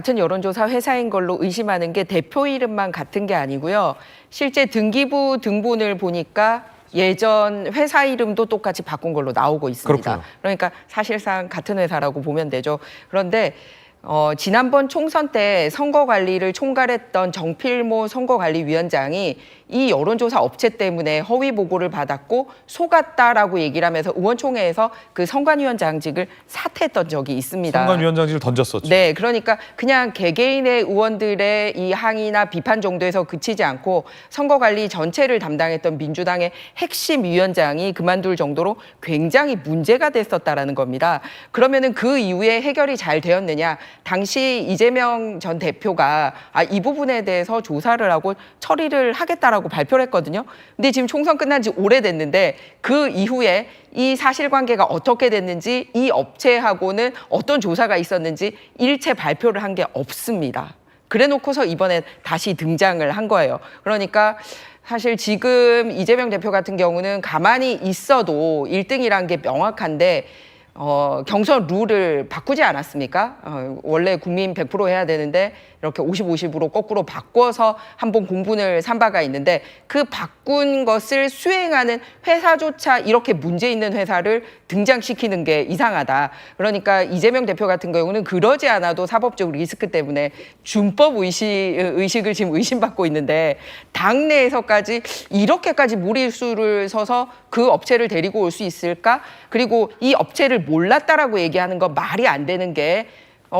같은 여론조사 회사인 걸로 의심하는 게 대표 이름만 같은 게 아니고요. 실제 등기부 등본을 보니까 예전 회사 이름도 똑같이 바꾼 걸로 나오고 있습니다. 그렇군요. 그러니까 사실상 같은 회사라고 보면 되죠. 그런데 지난번 총선 때 선거 관리를 총괄했던 정필모 선거관리위원장이 이 여론조사 업체 때문에 허위 보고를 받았고 속았다라고 얘기를 하면서 의원총회에서 그 선관위원장직을 사퇴했던 적이 있습니다. 선관위원장직을 던졌었죠. 네, 그러니까 그냥 개개인의 의원들의 이 항의나 비판 정도에서 그치지 않고 선거관리 전체를 담당했던 민주당의 핵심 위원장이 그만둘 정도로 굉장히 문제가 됐었다라는 겁니다. 그러면은 그 이후에 해결이 잘 되었느냐? 당시 이재명 전 대표가 이 부분에 대해서 조사를 하고 처리를 하겠다라고 발표를 했거든요. 근데 지금 총선 끝난 지 오래됐는데 그 이후에 이 사실관계가 어떻게 됐는지 이 업체하고는 어떤 조사가 있었는지 일체 발표를 한 게 없습니다. 그래 놓고서 이번에 다시 등장을 한 거예요. 그러니까 사실 지금 이재명 대표 같은 경우는 가만히 있어도 1등이란 게 명확한데 경선 룰을 바꾸지 않았습니까? 원래 국민 100% 해야 되는데 이렇게 50-50으로 거꾸로 바꿔서 한번 공분을 산 바가 있는데 그 바꾼 것을 수행하는 회사조차 이렇게 문제 있는 회사를 등장시키는 게 이상하다. 그러니까 이재명 대표 같은 경우는 그러지 않아도 사법적 리스크 때문에 준법 의식을 지금 의심받고 있는데 당내에서까지 이렇게까지 무리수를 서서 그 업체를 데리고 올 수 있을까? 그리고 이 업체를 몰랐다라고 얘기하는 건 말이 안 되는 게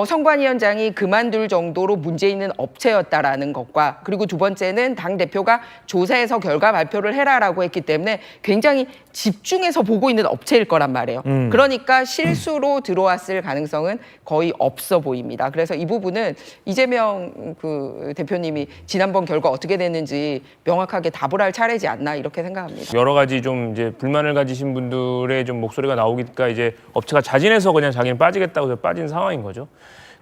선관위원장이 그만둘 정도로 문제 있는 업체였다라는 것과 그리고 두 번째는 당대표가 조사해서 결과 발표를 해라라고 했기 때문에 굉장히 집중해서 보고 있는 업체일 거란 말이에요. 그러니까 실수로 들어왔을 가능성은 거의 없어 보입니다. 그래서 이 부분은 이재명 그 대표님이 지난번 결과 어떻게 됐는지 명확하게 답을 할 차례지 않나 이렇게 생각합니다. 여러 가지 좀 이제 불만을 가지신 분들의 좀 목소리가 나오니까 이제 업체가 자진해서 그냥 자기는 빠지겠다고 해서 빠진 상황인 거죠.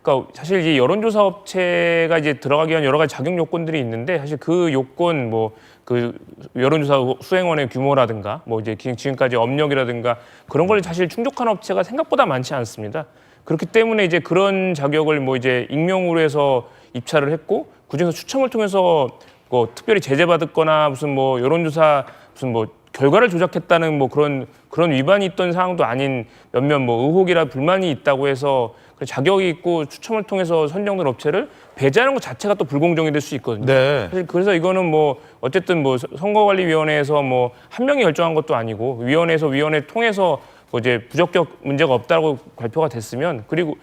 그러니까 사실 이 여론조사 업체가 이제 들어가기 위한 여러 가지 자격 요건들이 있는데 사실 그 요건 뭐 그 여론조사 수행원의 규모라든가 뭐 이제 지금까지 업력이라든가 그런 걸 사실 충족한 업체가 생각보다 많지 않습니다. 그렇기 때문에 이제 그런 자격을 뭐 이제 익명으로 해서 입찰을 했고 그중에서 추첨을 통해서 뭐 특별히 제재받았거나 무슨 뭐 여론조사 무슨 뭐 결과를 조작했다는 뭐 그런 위반이 있던 사항도 아닌 몇몇 뭐 의혹이라 불만이 있다고 해서 자격이 있고 추첨을 통해서 선정된 업체를 배제하는 것 자체가 또 불공정이 될 수 있거든요. 네. 사실 그래서 이거는 뭐 어쨌든 뭐 선거관리위원회에서 뭐 한 명이 결정한 것도 아니고 위원회 통해서 뭐 이제 부적격 문제가 없다고 발표가 됐으면 그리고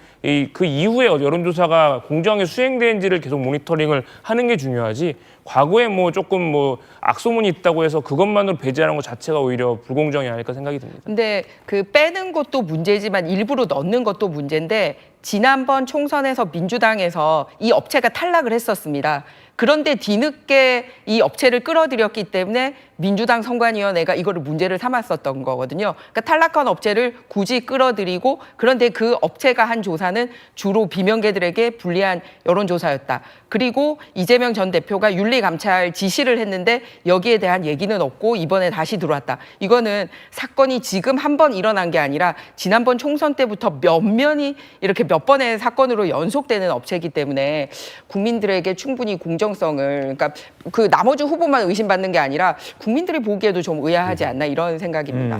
그 이후에 여론조사가 공정하게 수행되는지를 계속 모니터링을 하는 게 중요하지 과거에 뭐 조금 뭐 악소문이 있다고 해서 그것만으로 배제하는 것 자체가 오히려 불공정이 아닐까 생각이 듭니다. 근데 그 빼는 것도 문제지만 일부러 넣는 것도 문제인데 지난번 총선에서 민주당에서 이 업체가 탈락을 했었습니다. 그런데 뒤늦게 이 업체를 끌어들였기 때문에 민주당 선관위원회가 이거를 문제를 삼았었던 거거든요. 그러니까 탈락한 업체를 굳이 끌어들이고 그런데 그 업체가 한 조사는 주로 비명계들에게 불리한 여론조사였다. 그리고 이재명 전 대표가 윤리감찰 지시를 했는데 여기에 대한 얘기는 없고 이번에 다시 들어왔다. 이거는 사건이 지금 한 번 일어난 게 아니라 지난번 총선 때부터 몇몇이 이렇게 몇 번의 사건으로 연속되는 업체이기 때문에 국민들에게 충분히 공정성을 그러니까 그 나머지 후보만 의심받는 게 아니라 국민들이 보기에도 좀 의아하지 않나 이런 생각입니다.